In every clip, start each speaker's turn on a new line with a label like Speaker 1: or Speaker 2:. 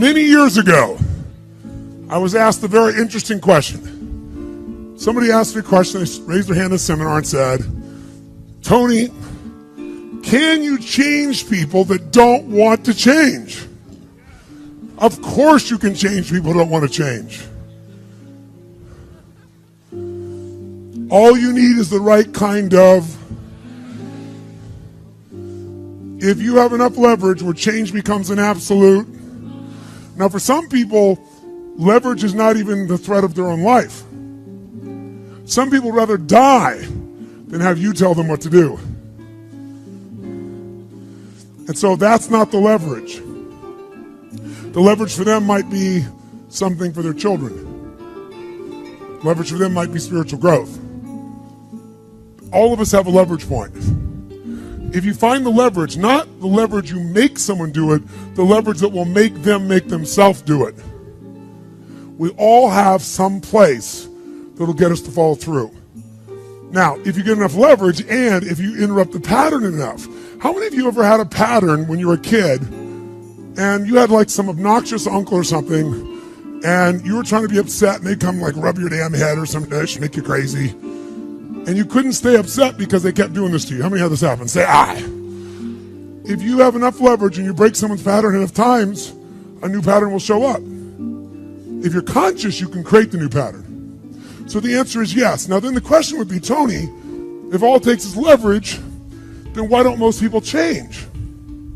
Speaker 1: Many years ago, I was asked a very interesting question. Somebody asked me a question, they raised their hand in a seminar and said, Tony, can you change people that don't want to change? Of course you can change people who don't want to change. All you need is the right kind of. If you have enough leverage where change becomes an absolute. Now for some people, leverage is not even the threat of their own life. Some people would rather die than have you tell them what to do. And so that's not the leverage. The leverage for them might be something for their children. Leverage for them might be spiritual growth. All of us have a leverage point. If you find the leverage, not the leverage you make someone do it, the leverage that will make them make themselves do it. We all have some place that'll get us to follow through. Now, if you get enough leverage and if you interrupt the pattern enough, how many of you ever had a pattern when you were a kid and you had like some obnoxious uncle or something and you were trying to be upset and they'd come like rub your damn head or some dish, make you crazy, and you couldn't stay upset because they kept doing this to you? How many had this happen? Say aye. If you have enough leverage and you break someone's pattern enough times, a new pattern will show up. If you're conscious, you can create the new pattern. So the answer is yes. Now then the question would be, Tony, if all it takes is leverage, then why don't most people change?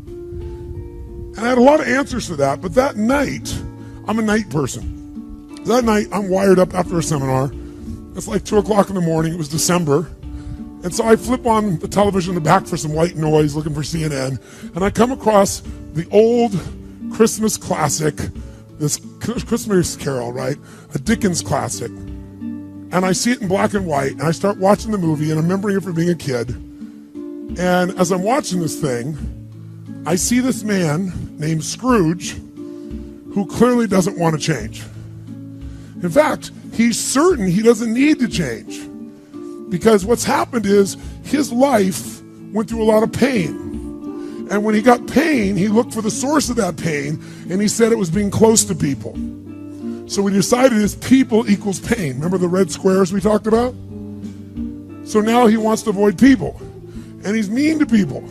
Speaker 1: And I had a lot of answers for that, but that night, I'm a night person. That night, I'm wired up after a seminar. It's like 2 o'clock in the morning, it was December. And so I flip on the television in the back for some white noise, looking for CNN, and I come across the old Christmas classic, this Christmas Carol, right? A Dickens classic. And I see it in black and white, and I start watching the movie, and I'm remembering it from being a kid. And as I'm watching this thing, I see this man named Scrooge who clearly doesn't want to change. In fact, he's certain he doesn't need to change because what's happened is his life went through a lot of pain. And when he got pain, he looked for the source of that pain, and he said it was being close to people. So we decided is people equals pain. Remember the red squares we talked about? So now he wants to avoid people. And he's mean to people.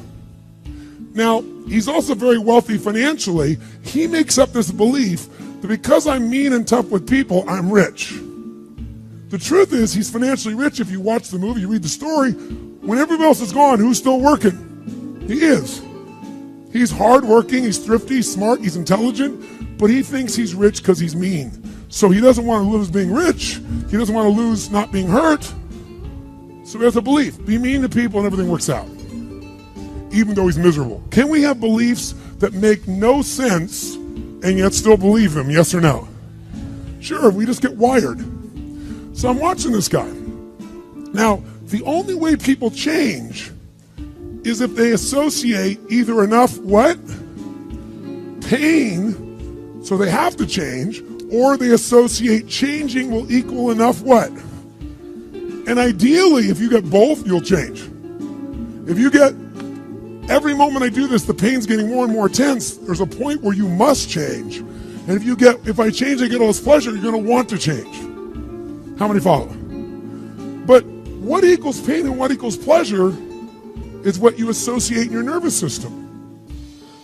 Speaker 1: Now, he's also very wealthy financially. He makes up this belief that because I'm mean and tough with people, I'm rich. The truth is, he's financially rich. If you watch the movie, you read the story, when everybody else is gone, who's still working? He is. He's hardworking, he's thrifty, he's smart, he's intelligent, but he thinks he's rich because he's mean. So he doesn't want to lose being rich. He doesn't want to lose not being hurt. So he has a belief. Be mean to people and everything works out, even though he's miserable. Can we have beliefs that make no sense and yet still believe them? Yes or no? Sure, we just get wired. So I'm watching this guy. Now, the only way people change is if they associate either enough what? Pain, so they have to change, or they associate changing will equal enough what? And ideally, if you get both, you'll change. If you get, every moment I do this, the pain's getting more and more intense, there's a point where you must change. And if I change, I get all this pleasure, you're going to want to change. How many follow? But what equals pain and what equals pleasure is what you associate in your nervous system.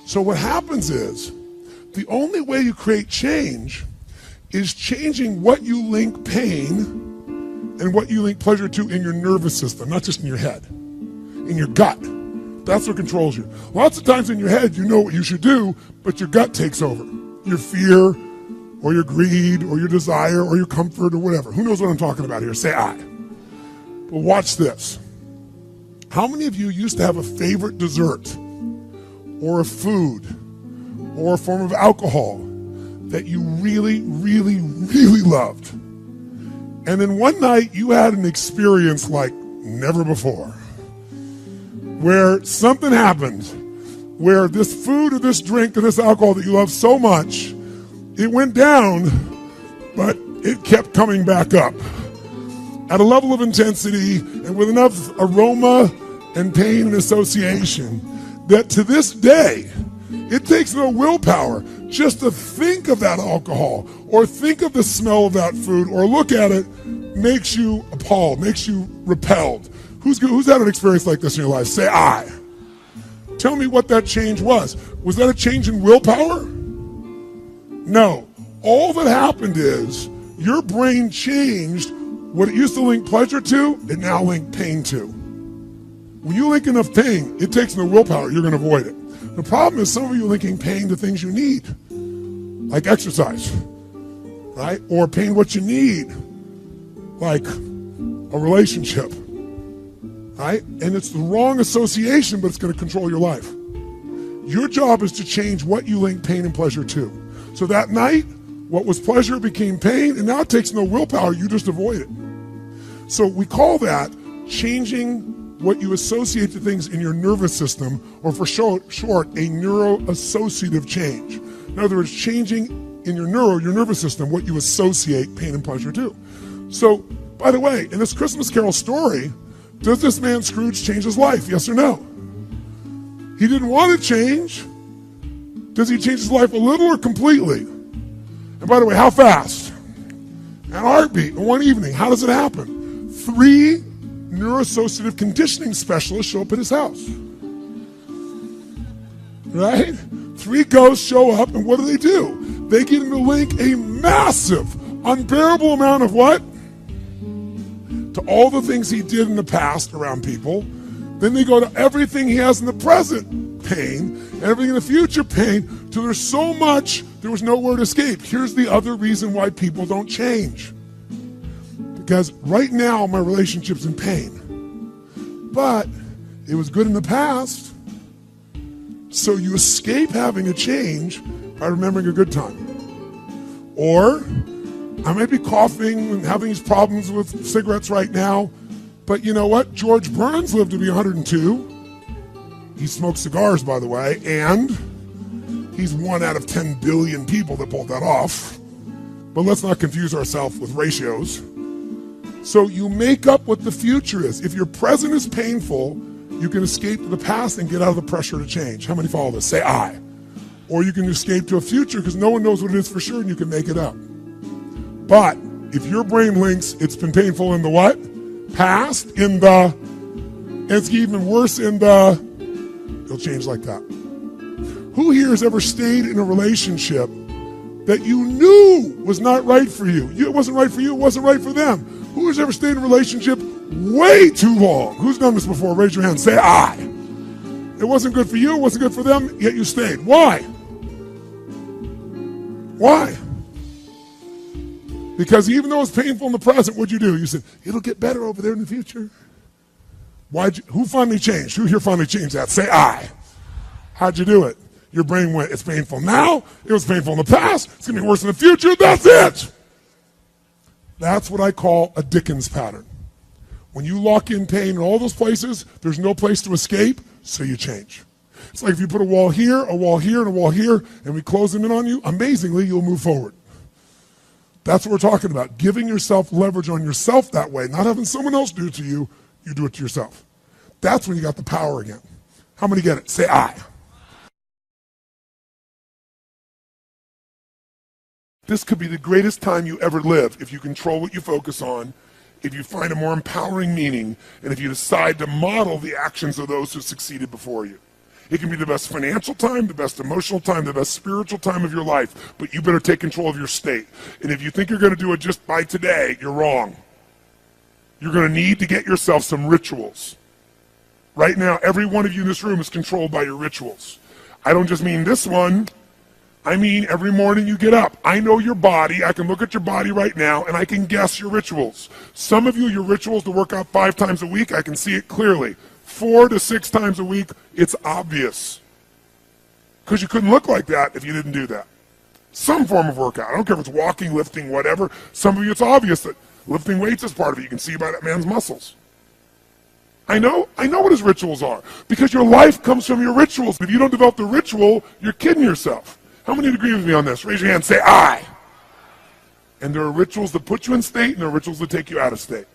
Speaker 1: So what happens is, the only way you create change is changing what you link pain and what you link pleasure to in your nervous system, not just in your head, in your gut. That's what controls you. Lots of times in your head, you know what you should do, but your gut takes over. Your fear, or your greed, or your desire, or your comfort, or whatever. Who knows what I'm talking about here? Say aye. But watch this. How many of you used to have a favorite dessert, or a food, or a form of alcohol that you really, really, really loved? And then one night you had an experience like never before, where something happened, where this food or this drink or this alcohol that you love so much, it went down, but it kept coming back up at a level of intensity and with enough aroma and pain and association that to this day, it takes no willpower Just to think of that alcohol or think of the smell of that food or look at it makes you appalled, makes you repelled. Who's had an experience like this in your life? Say I. Tell me what that change was. Was that a change in willpower? No. All that happened is your brain changed what it used to link pleasure to, it now links pain to. When you link enough pain, it takes no willpower, you're going to avoid it. The problem is some of you are linking pain to things you need, like exercise, right? Or pain what you need, like a relationship, right? And it's the wrong association, but it's going to control your life. Your job is to change what you link pain and pleasure to. So that night, what was pleasure became pain, and now it takes no willpower, you just avoid it. So we call that changing what you associate to things in your nervous system, or for short, a neuroassociative change. In other words, changing in your nervous system, what you associate pain and pleasure to. So, by the way, in this Christmas Carol story, does this man Scrooge change his life? Yes or no? He didn't want to change. Does he change his life a little or completely? And by the way, how fast? At a heartbeat, in one evening. How does it happen? 3 neuroassociative conditioning specialists show up at his house. Right? 3 ghosts show up, and what do? They get him to link a massive, unbearable amount of what? To all the things he did in the past around people. Then they go to everything he has in the present, pain, and everything in the future, pain, till there's so much, there was nowhere to escape. Here's the other reason why people don't change. Because right now, my relationship's in pain. But it was good in the past. So you escape having a change by remembering a good time. Or I might be coughing and having these problems with cigarettes right now. But you know what? George Burns lived to be 102. He smoked cigars, by the way. And he's 1 out of 10 billion people that pulled that off. But let's not confuse ourselves with ratios. So you make up what the future is. If your present is painful, you can escape to the past and get out of the pressure to change. How many follow this? Say I. Or you can escape to a future because no one knows what it is for sure and you can make it up. But if your brain links it's been painful in the what? Past, in the, and it's even worse in the, it'll change like that. Who here has ever stayed in a relationship that you knew was not right for you? It wasn't right for you, it wasn't right for them. Who has ever stayed in a relationship way too long? Who's done this before? Raise your hand. Say I. It wasn't good for you, it wasn't good for them, yet you stayed. Why? Why? Because even though it's painful in the present, what'd you do? You said, it'll get better over there in the future. Who finally changed? Who here finally changed that? Say I. How'd you do it? Your brain went, it's painful now, it was painful in the past, it's going to be worse in the future, that's it. That's what I call a Dickens pattern. When you lock in pain in all those places, there's no place to escape, so you change. It's like if you put a wall here, and a wall here, and we close them in on you, amazingly, you'll move forward. That's what we're talking about. Giving yourself leverage on yourself that way, not having someone else do it to you, you do it to yourself. That's when you got the power again. How many get it? Say I. This could be the greatest time you ever live if you control what you focus on, if you find a more empowering meaning, and if you decide to model the actions of those who succeeded before you. It can be the best financial time, the best emotional time, the best spiritual time of your life, but you better take control of your state. And if you think you're going to do it just by today, you're wrong. You're going to need to get yourself some rituals. Right now, every one of you in this room is controlled by your rituals. I don't just mean this one. I mean, every morning you get up. I know your body. I can look at your body right now, and I can guess your rituals. Some of you, your rituals to work out 5 times a week, I can see it clearly. 4 to 6 times a week, it's obvious. Because you couldn't look like that if you didn't do that. Some form of workout. I don't care if it's walking, lifting, whatever. Some of you, it's obvious that lifting weights is part of it. You can see by that man's muscles. I know what his rituals are. Because your life comes from your rituals. If you don't develop the ritual, you're kidding yourself. How many agree with me on this? Raise your hand, say I. And there are rituals that put you in state, and there are rituals that take you out of state.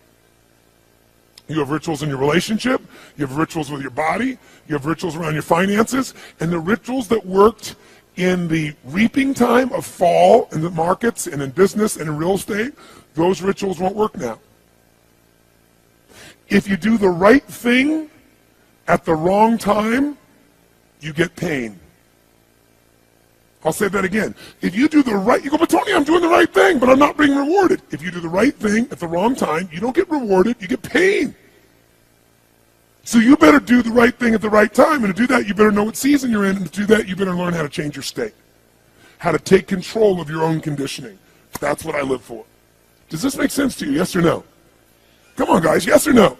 Speaker 1: You have rituals in your relationship, you have rituals with your body, you have rituals around your finances, and the rituals that worked in the reaping time of fall in the markets and in business and in real estate, those rituals won't work now. If you do the right thing at the wrong time, you get pain. I'll say that again. If you do the right, you go, but Tony, I'm doing the right thing, but I'm not being rewarded. If you do the right thing at the wrong time, you don't get rewarded, you get pain. So you better do the right thing at the right time, and to do that, you better know what season you're in, and to do that, you better learn how to change your state, how to take control of your own conditioning. That's what I live for. Does this make sense to you, yes or no? Come on, guys, yes or no?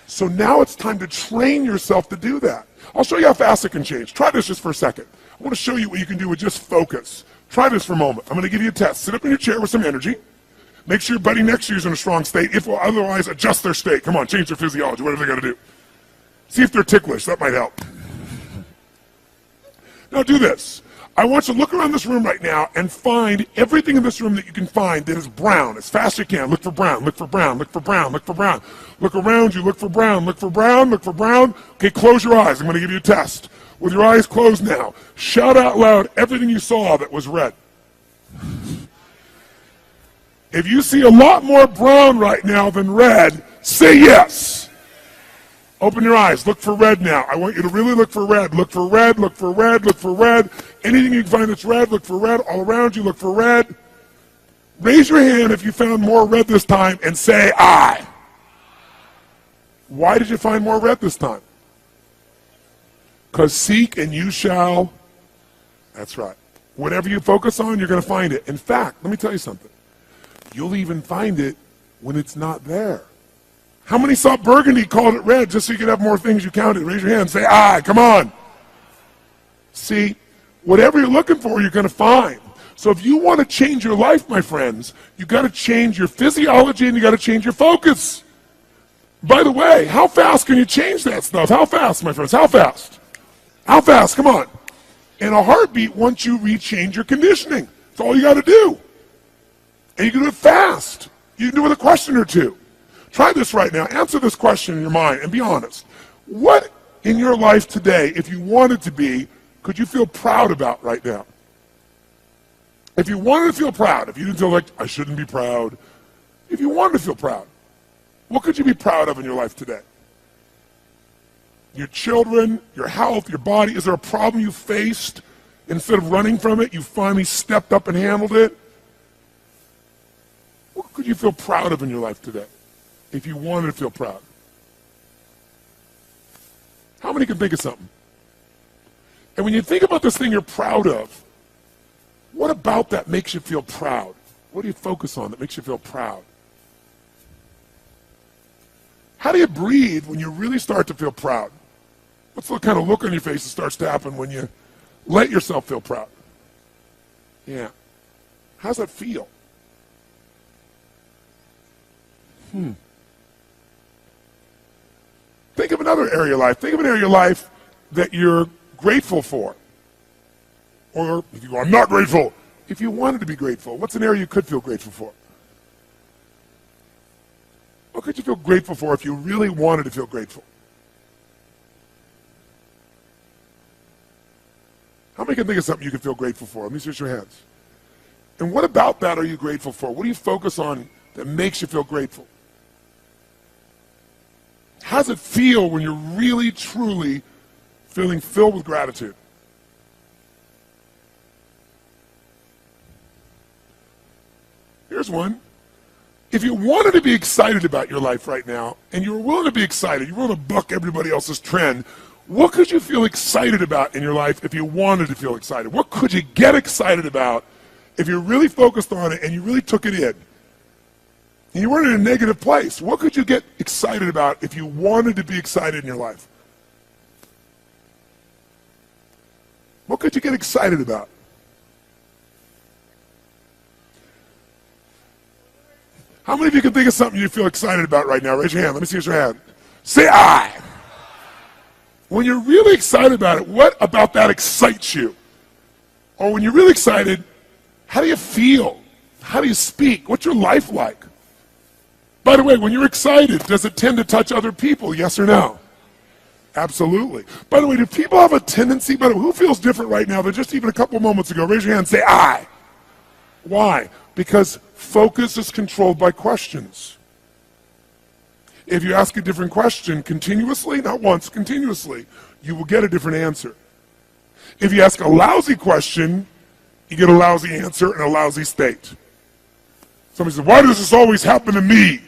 Speaker 1: So now it's time to train yourself to do that. I'll show you how fast it can change. Try this just for a second. I want to show you what you can do with just focus. Try this for a moment. I'm going to give you a test. Sit up in your chair with some energy. Make sure your buddy next to you is in a strong state. If or otherwise, adjust their state. Come on, change their physiology, whatever they got to do. See if they're ticklish. That might help. Now do this. I want you to look around this room right now and find everything in this room that you can find that is brown as fast as you can. Look for brown, look for brown, look for brown, look for brown. Look around you, look for brown, look for brown, look for brown. Okay, close your eyes. I'm going to give you a test. With your eyes closed now, shout out loud everything you saw that was red. If you see a lot more brown right now than red, say yes. Open your eyes. Look for red now. I want you to really look for red. Look for red, look for red, look for red. Anything you can find that's red, look for red. All around you, look for red. Raise your hand if you found more red this time and say I. Why did you find more red this time? Because seek and you shall. That's right. Whatever you focus on, you're going to find it. In fact, let me tell you something. You'll even find it when it's not there. How many saw burgundy, called it red, just so you could have more things you counted? Raise your hand, say, I, come on. See, whatever you're looking for, you're going to find. So if you want to change your life, my friends, you've got to change your physiology and you've got to change your focus. By the way, how fast can you change that stuff? How fast, my friends? How fast? How fast? Come on. In a heartbeat, once you rechange your conditioning. That's all you got to do. And you can do it fast. You can do it with a question or two. Try this right now. Answer this question in your mind and be honest. What in your life today, if you wanted to be, could you feel proud about right now? If you wanted to feel proud, if you didn't feel like, I shouldn't be proud, if you wanted to feel proud, what could you be proud of in your life today? Your children, your health, your body. Is there a problem you faced? Instead of running from it, you finally stepped up and handled it? What could you feel proud of in your life today if you wanted to feel proud? How many can think of something? And when you think about this thing you're proud of, what about that makes you feel proud? What do you focus on that makes you feel proud? How do you breathe when you really start to feel proud? What's the kind of look on your face that starts to happen when you let yourself feel proud? Yeah. How's that feel? Think of another area of life. Think of an area of life that you're grateful for. Or if you go, I'm not grateful. If you wanted to be grateful, what's an area you could feel grateful for? What could you feel grateful for if you really wanted to feel grateful? How many can think of something you can feel grateful for? Let me see your hands. And what about that are you grateful for? What do you focus on that makes you feel grateful? How does it feel when you're really, truly feeling filled with gratitude? Here's one. If you wanted to be excited about your life right now, and you were willing to be excited, you're willing to buck everybody else's trend, what could you feel excited about in your life if you wanted to feel excited? What could you get excited about if you really focused on it and you really took it in? And you weren't in a negative place. What could you get excited about if you wanted to be excited in your life? What could you get excited about? How many of you can think of something you feel excited about right now? Raise your hand. Let me see your hand. Say I. When you're really excited about it, what about that excites you? Or when you're really excited, how do you feel? How do you speak? What's your life like? By the way, when you're excited, does it tend to touch other people, yes or no? Absolutely. By the way, do people have a tendency, by the way, who feels different right now than just even a couple moments ago? Raise your hand and say, I. Why? Because focus is controlled by questions. If you ask a different question continuously, not once, continuously, you will get a different answer. If you ask a lousy question, you get a lousy answer and a lousy state. Somebody says, why does this always happen to me?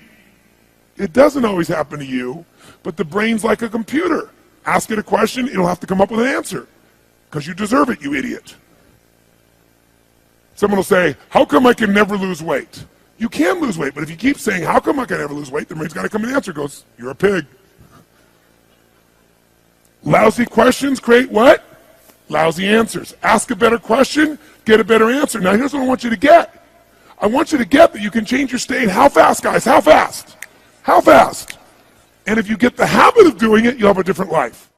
Speaker 1: It doesn't always happen to you, but the brain's like a computer. Ask it a question, it'll have to come up with an answer. Because you deserve it, you idiot. Someone will say, how come I can never lose weight? You can lose weight, but if you keep saying, how come I can never lose weight, the brain's got to come and answer. It goes, you're a pig. Lousy questions create what? Lousy answers. Ask a better question, get a better answer. Now here's what I want you to get. I want you to get that you can change your state. How fast, guys? How fast? How fast? And if you get the habit of doing it, you'll have a different life.